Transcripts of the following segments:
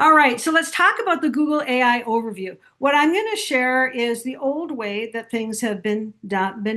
All right, so let's talk about the Google AI overview. What I'm going to share is the old way that things have been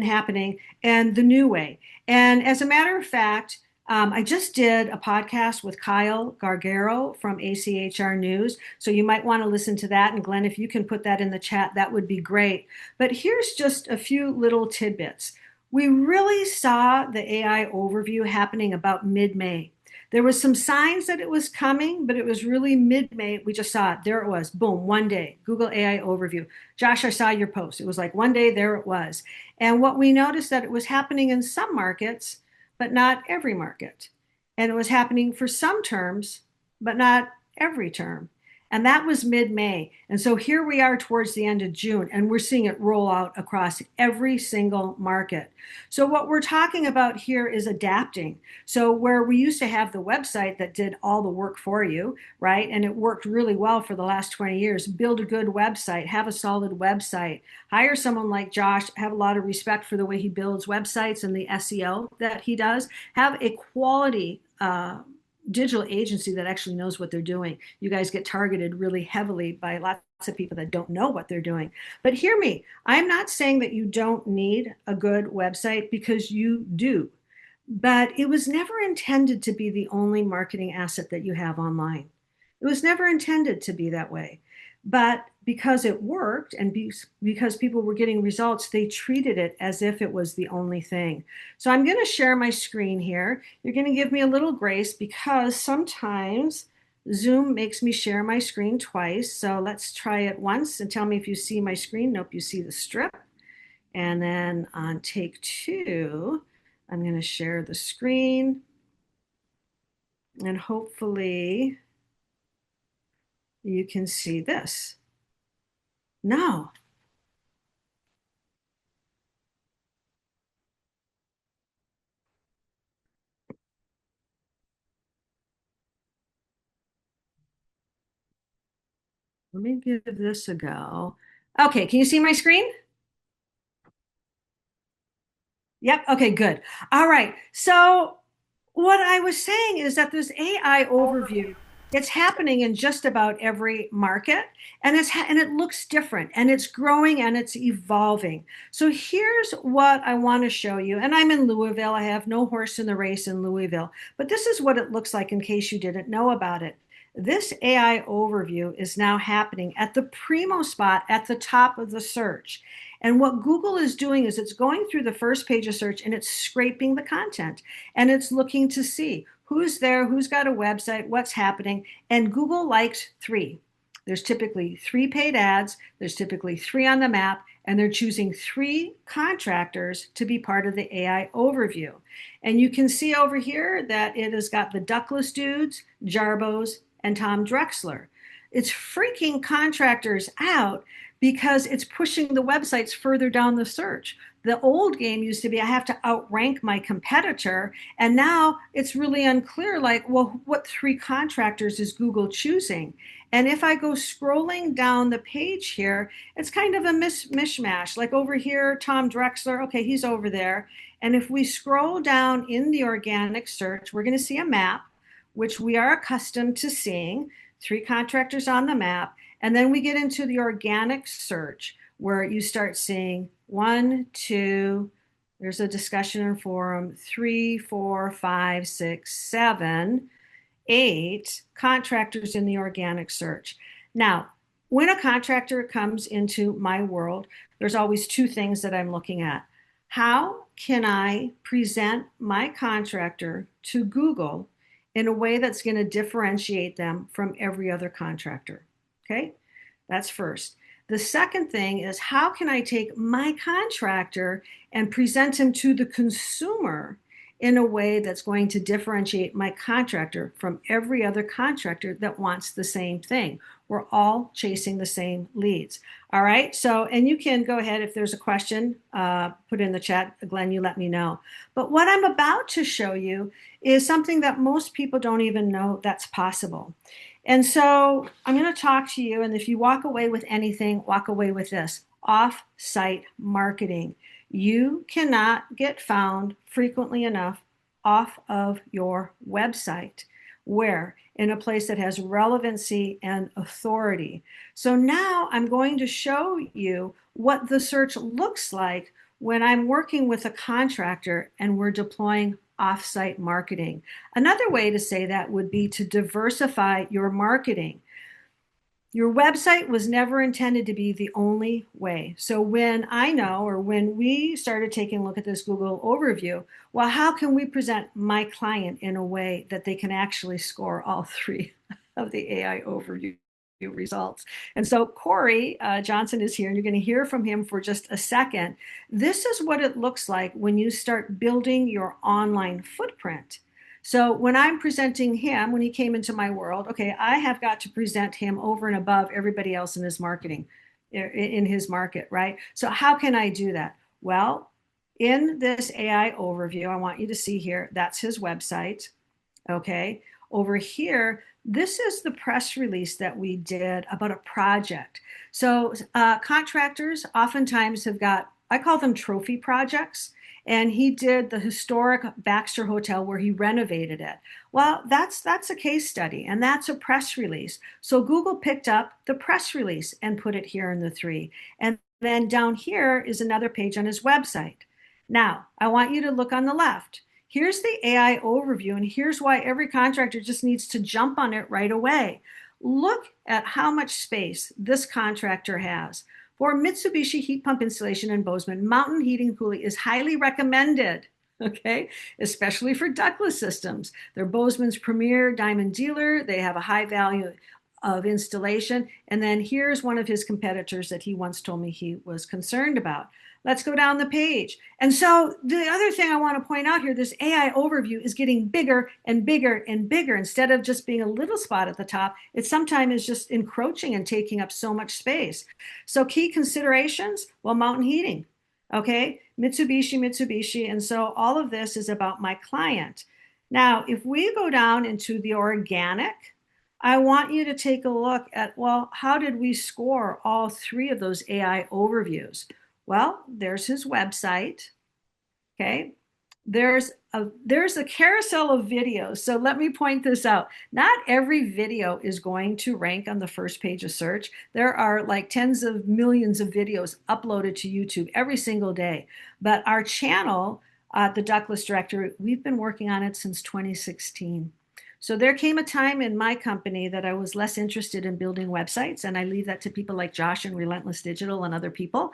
happening and the new way. And as a matter of fact, I just did a podcast with Kyle Gargaro from ACHR News. So you might want to listen to that. And Glenn, if you can put that in the chat, that would be great. But here's just a few little tidbits. We really saw the AI overview happening about mid-May. There was some signs that it was coming, but it was really mid-May. We just saw it. There it was. Boom, one day. Google AI overview. Josh, I saw your post. It was like one day, there it was. And what we noticed that it was happening in some markets, but not every market. And it was happening for some terms, but not every term. And that was mid-May. And so here we are towards the end of June, and we're seeing it roll out across every single market. So what we're talking about here is adapting. So where we used to have the website that did all the work for you, right? And it worked really well for the last 20 years. Build a good website, have a solid website, hire someone like Josh, have a lot of respect for the way he builds websites and the SEO that he does, have a quality digital agency that actually knows what they're doing. You guys get targeted really heavily by lots of people that don't know what they're doing. But hear me, I'm not saying that you don't need a good website, because you do. But it was never intended to be the only marketing asset that you have online. It was never intended to be that way. But because it worked and because people were getting results, they treated it as if it was the only thing. So I'm going to share my screen here. You're going to give me a little grace because sometimes Zoom makes me share my screen twice. So let's try it once and tell me if you see my screen. Nope, you see the strip. And then on take two, I'm going to share the screen. And hopefully you can see this. No. Let me give this a go. Okay, can you see my screen? Yep. Okay, good. All right. So what I was saying is that this AI overview, it's happening in just about every market, and and it looks different, and it's growing and it's evolving. So here's what I want to show you. And I'm in Louisville. I have no horse in the race in Louisville, but this is what it looks like in case you didn't know about it. This AI overview is now happening at the primo spot at the top of the search. And what Google is doing is it's going through the first page of search and it's scraping the content and it's looking to see who's there, who's got a website, what's happening. And Google likes three. There's typically three paid ads, there's typically three on the map, and they're choosing three contractors to be part of the AI overview. And you can see over here that it has got the Ductless Dudes, Jaros, and Tom Drexler. It's freaking contractors out because it's pushing the websites further down the search. The old game used to be I have to outrank my competitor, and now it's really unclear, like, well, what three contractors is Google choosing? And if I go scrolling down the page here, it's kind of a mishmash. Like over here, Tom Drexler, okay, he's over there. And if we scroll down in the organic search, we're going to see a map, which we are accustomed to seeing, three contractors on the map. And then we get into the organic search where you start seeing one, two, there's a discussion and forum, three, four, five, six, seven, eight contractors in the organic search. Now, when a contractor comes into my world, there's always two things that I'm looking at. How can I present my contractor to Google in a way that's going to differentiate them from every other contractor? Okay, that's first. The second thing is, how can I take my contractor and present him to the consumer in a way that's going to differentiate my contractor from every other contractor that wants the same thing? We're all chasing the same leads. All right. So, and you can go ahead if there's a question, put in the chat. Glenn, you let me know. But what I'm about to show you is something that most people don't even know that's possible. And so I'm going to talk to you. And if you walk away with anything, walk away with this: off-site marketing. You cannot get found frequently enough off of your website. Where? In a place that has relevancy and authority. So now I'm going to show you what the search looks like when I'm working with a contractor and we're deploying offsite marketing. Another way to say that would be to diversify your marketing. Your website was never intended to be the only way. So when I know, or when we started taking a look at this Google overview, well, how can we present my client in a way that they can actually score all three of the AI overview results? And so Corey Johnson is here, and you're going to hear from him for just a second. This is what it looks like when you start building your online footprint. So when I'm presenting him, when he came into my world, okay, I have got to present him over and above everybody else in his marketing, in his market, right? So how can I do that? Well, in this AI overview, I want you to see here, that's his website, okay? Over here, this is the press release that we did about a project. So contractors oftentimes have got, I call them trophy projects. And he did the historic Baxter Hotel where he renovated it. Well, that's a case study, and that's a press release. So Google picked up the press release and put it here in the three. And then down here is another page on his website. Now, I want you to look on the left. Here's the AI overview, and here's why every contractor just needs to jump on it right away. Look at how much space this contractor has. For Mitsubishi heat pump installation in Bozeman, Mountain Heating and Cooling is highly recommended, okay, especially for ductless systems. They're Bozeman's premier diamond dealer. They have a high value of installation. And then here's one of his competitors that he once told me he was concerned about. Let's go down the page. And so the other thing I want to point out here, this AI overview is getting bigger and bigger and bigger. Instead of just being a little spot at the top, it sometimes is just encroaching and taking up so much space. So key considerations, well, Mountain Heating, okay, Mitsubishi. And so all of this is about my client. Now, if we go down into the organic, I want you to take a look at, well, how did we score all three of those AI overviews? Well, there's his website. Okay. There's a carousel of videos. So let me point this out. Not every video is going to rank on the first page of search. There are like tens of millions of videos uploaded to YouTube every single day. But our channel, the Ductless Directory, we've been working on it since 2016. So there came a time in my company that I was less interested in building websites, and I leave that to people like Josh and Relentless Digital and other people.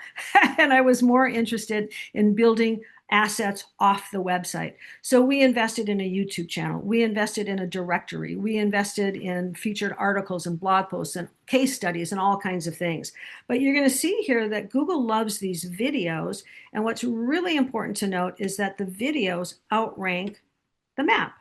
And I was more interested in building assets off the website. So we invested in a YouTube channel. We invested in a directory. We invested in featured articles and blog posts and case studies and all kinds of things. But you're going to see here that Google loves these videos. And what's really important to note is that the videos outrank the map.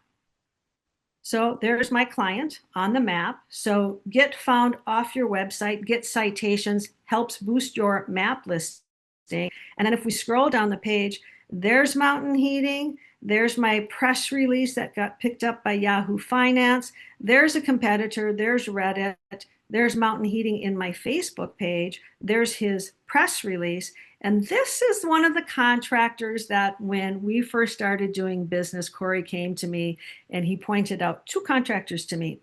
So there's my client on the map. So get found off your website, get citations, helps boost your map listing. And then if we scroll down the page, there's Mountain Heating. There's my press release that got picked up by Yahoo Finance. There's a competitor. There's Reddit. There's Mountain Heating in my Facebook page. There's his press release. And this is one of the contractors that when we first started doing business, Corey came to me and he pointed out two contractors to me.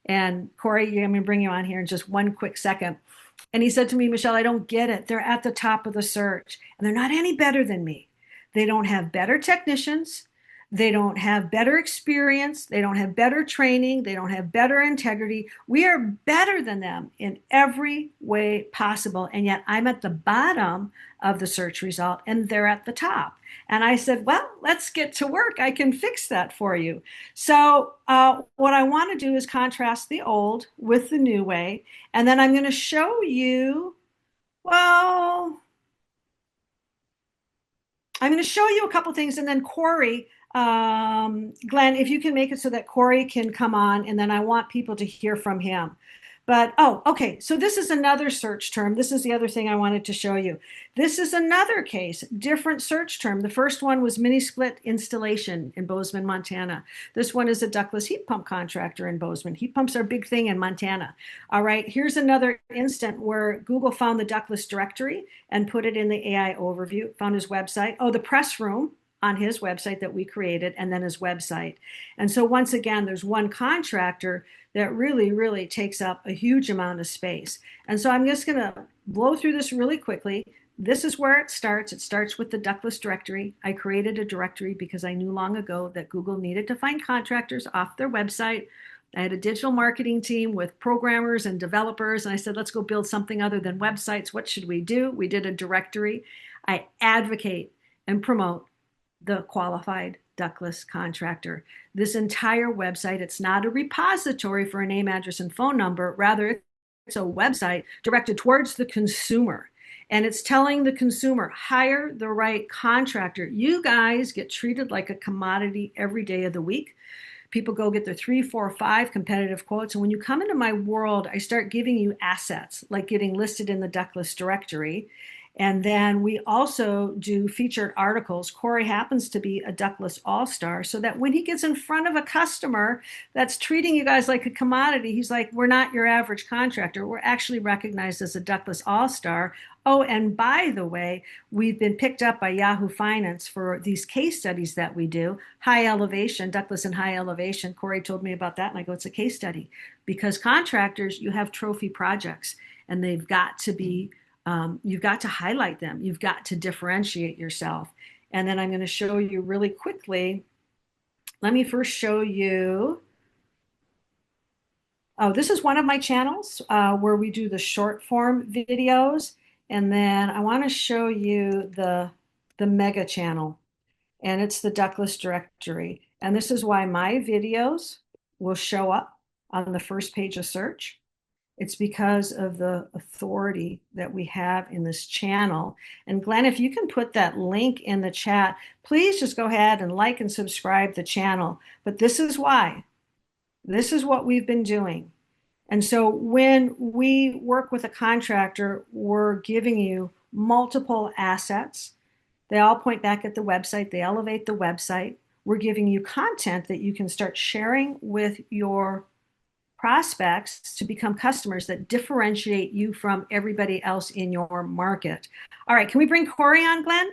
And Corey, I'm going to bring you on here in just one quick second. And he said to me, Michelle, I don't get it. They're at the top of the search and they're not any better than me. They don't have better technicians. They don't have better experience. They don't have better training. They don't have better integrity. We are better than them in every way possible. And yet I'm at the bottom of the search result and they're at the top. And I said, well, let's get to work. I can fix that for you. So what I want to do is contrast the old with the new way. And then I'm going to show you, well, I'm going to show you a couple things. And then Corey, Glenn, if you can make it so that Corey can come on, and then I want people to hear from him. But, oh, okay. So this is another search term. This is the other thing I wanted to show you. This is another case, different search term. The first one was mini split installation in Bozeman, Montana. This one is a ductless heat pump contractor in Bozeman. Heat pumps are a big thing in Montana. All right. Here's another instant where Google found the Ductless Directory and put it in the AI overview, found his website. Oh, the press room. on his website that we created and then his website. And so once again, there's one contractor that really, really takes up a huge amount of space. And so I'm just going to blow through this really quickly. This is where it starts. It starts with the Ductless Directory. I created a directory because I knew long ago that Google needed to find contractors off their website. I had a digital marketing team with programmers and developers, and I said, let's go build something other than websites. What should we do? We did a directory. I advocate and promote the qualified ductless contractor. This entire website, it's not a repository for a name, address, and phone number. Rather, it's a website directed towards the consumer. And it's telling the consumer, hire the right contractor. You guys get treated like a commodity every day of the week. People go get their 3, 4, 5 competitive quotes. And when you come into my world, I start giving you assets, like getting listed in the Ductless Directory. And then we also do featured articles. Corey happens to be a Ductless All-Star, so that when he gets in front of a customer that's treating you guys like a commodity, he's like, we're not your average contractor. We're actually recognized as a Ductless All-Star. Oh, and by the way, we've been picked up by Yahoo Finance for these case studies that we do. High elevation, Ductless and high elevation. Corey told me about that, and I go, it's a case study. Because contractors, you have trophy projects, and they've got to be you've got to highlight them. You've got to differentiate yourself. And then I'm going to show you really quickly. Let me first show you. Oh, this is one of my channels where we do the short form videos. And then I want to show you the mega channel. And it's the Ductless Directory. And this is why my videos will show up on the first page of search. It's because of the authority that we have in this channel. And Glenn, if you can put that link in the chat, please just go ahead and like and subscribe the channel. But this is why. This is what we've been doing. And so when we work with a contractor, we're giving you multiple assets. They all point back at the website. They elevate the website. We're giving you content that you can start sharing with your prospects to become customers that differentiate you from everybody else in your market. All right, can we bring Corey on, Glenn?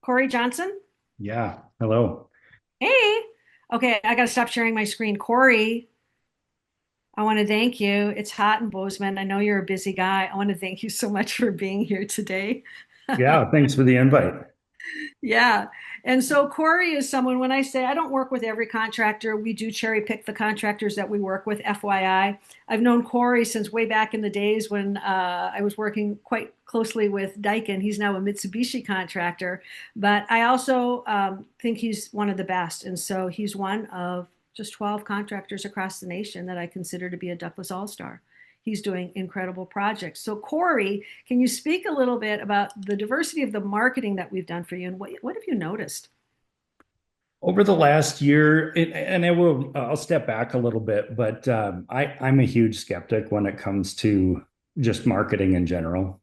Corey Johnson? Yeah. Hello. Hey. Okay, I got to stop sharing my screen. Corey, I want to thank you. It's hot in Bozeman. I know you're a busy guy. I want to thank you so much for being here today. Yeah. Thanks for the invite. Yeah. And so Corey is someone, when I say I don't work with every contractor, we do cherry pick the contractors that we work with, FYI. I've known Corey since way back in the days when I was working quite closely with Daikin. He's now a Mitsubishi contractor, but I also think he's one of the best. And so he's one of just 12 contractors across the nation that I consider to be a Ductless All-Star. He's doing incredible projects. So Corey, can you speak a little bit about the diversity of the marketing that we've done for you, and what have you noticed? Over the last year, and I'll step back a little bit, but I'm a huge skeptic when it comes to just marketing in general.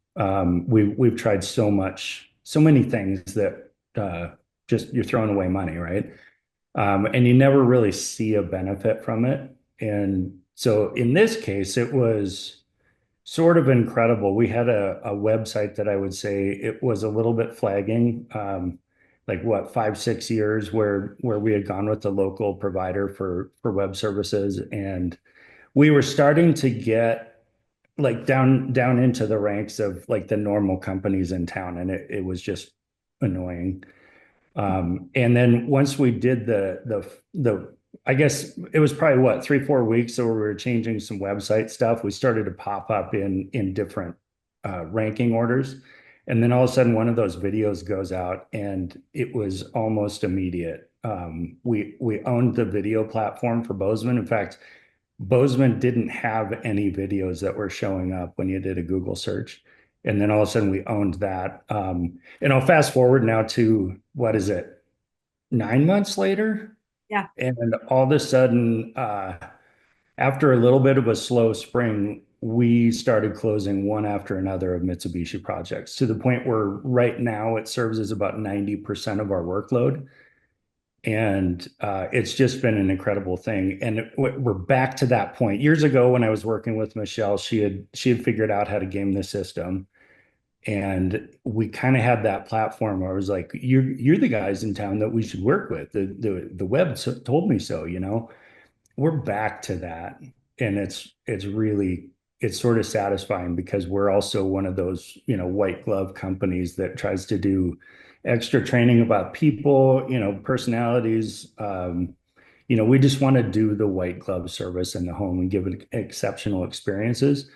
We've tried so many things that just you're throwing away money, right? And you never really see a benefit from it. And so in this case, it was sort of incredible. We had a website that I would say it was a little bit flagging, like what, 5, 6 years where we had gone with the local provider for web services, and we were starting to get like down into the ranks of like the normal companies in town, and it was just annoying. And then once we did the I guess it was probably what, 3, 4 weeks, so we were changing some website stuff. We started to pop up in different ranking orders, and then all of a sudden one of those videos goes out, and it was almost immediate. We owned the video platform for Bozeman. In fact, Bozeman didn't have any videos that were showing up when you did a Google search. And then all of a sudden we owned that. And I'll fast forward now to what is it, 9 months later? Yeah. And all of a sudden, after a little bit of a slow spring, we started closing one after another of Mitsubishi projects to the point where right now it serves as about 90% of our workload. And it's just been an incredible thing. And we're back to that point. Years ago, when I was working with Michelle, she had figured out how to game the system. And we kind of had that platform where I was like, you're the guys in town that we should work with. The web told me so, you know. We're back to that. And it's really it's sort of satisfying because we're also one of those, you know, white glove companies that tries to do extra training about people, you know, personalities. You know, we just want to do the white glove service in the home and give it exceptional experiences.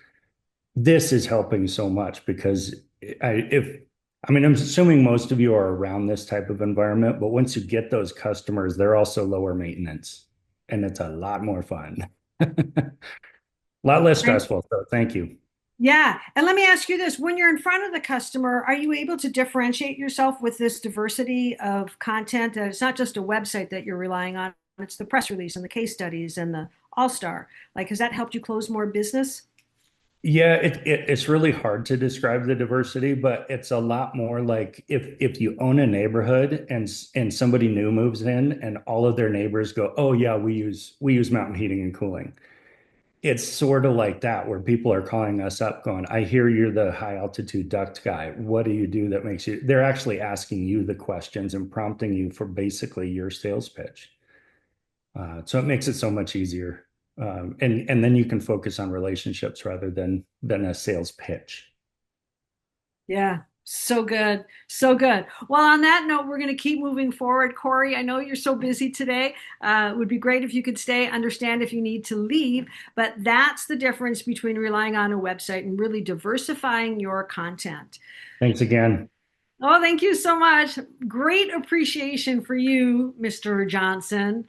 This is helping so much because if I mean, I'm assuming most of you are around this type of environment, but once you get those customers, they're also lower maintenance and it's a lot more fun. A lot less stressful. So thank you. Yeah. And let me ask you this, when you're in front of the customer, are you able to differentiate yourself with this diversity of content? It's not just a website that you're relying on, it's the press release and the case studies and the all-star. Like, has that helped you close more business? Yeah, it's really hard to describe the diversity, but it's a lot more like if you own a neighborhood and somebody new moves in and all of their neighbors go, "Oh yeah, we use mountain heating and cooling." It's sort of like that where people are calling us up going, "I hear you're the high altitude duct guy. What do you do that makes you?" They're actually asking you the questions and prompting you for basically your sales pitch. So it makes it so much easier. And then you can focus on relationships rather than a sales pitch. Yeah, so good. So good. Well, on that note, we're going to keep moving forward. Corey, I know you're so busy today. It would be great if you could stay, understand if you need to leave, but that's the difference between relying on a website and really diversifying your content. Thanks again. Oh, thank you so much. Great appreciation for you, Mr. Johnson.